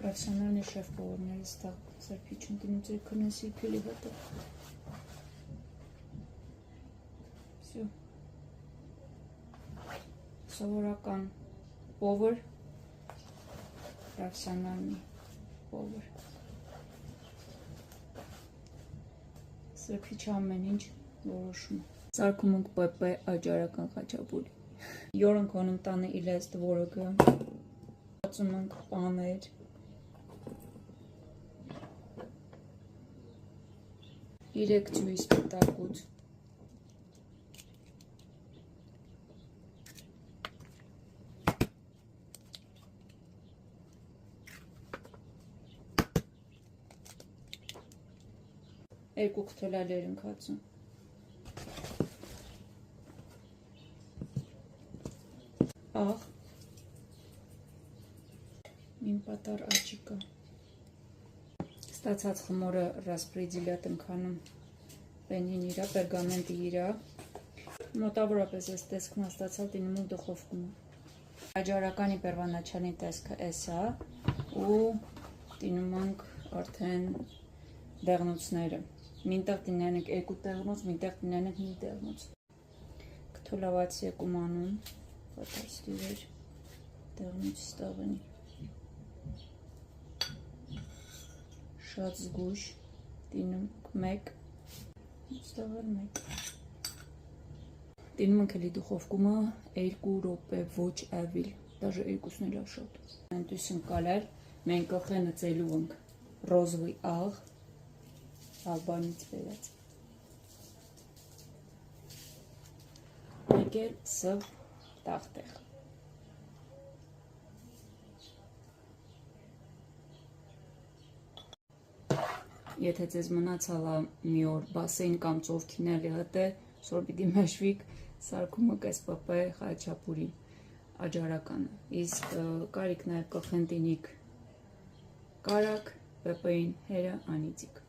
Профессиональный шеф-повар, стал серпичен, ты не коноси пили это. Все. Соворакан повар, профессиональный повар. Սրբիչան մենինչ որոշում։ Սարքում ենք ՊՊ աջարական խաչապուրի։ Յորն կոնում տանը իլեստ որոգը։ Ածում ենք պաներ։ Իրեք ջույս պտակուց։ Երկու քթոլալեր ենք ածում։ Աղ։ Մին պատար աչիկա։ Ստացած խմորը ռասպրեդիլյատ ենք անում պենին իրա, պերգամենտի իրա։ Մոտավորապես այս տեսքն ստացալ տինում ենք դխովքում։ Աջարականի պերվանաչալի տեսքը էսա ու տինում ենք արդեն դեղնուցները։ Մինտեղ տնեն ենք երկու տեղնոց, մինտեղ տնեն ենք մի տեղնոց։ Կթոլավացի եկում անում, պատասխիվեր, տեղնոց ստաղնի։ Շատ զգուշ, տինում մեկ, ստաղար մեկ։ Տինում ենք էլի դուխովկումը 2 րոպե ոչ ավելի, դաժե երկուսն էլ շատ։ Այնտույս ենք կալար, մենք կխենը ծելու ենք ռոզվի աղ, աղբանից բերած։ Մեկ էլ սև տաղտեղ։ Եթե ձեզ մնացալա մի օր բասեին կամ ծովքինել հտե, սոր պիտի մեշվիկ սարքում եք այս ՊՊ խաչապուրի աջարականը։ Իսկ կարիք նաև կխենտինիք կարակ, ՊՊ-ին հերը անիծիկ։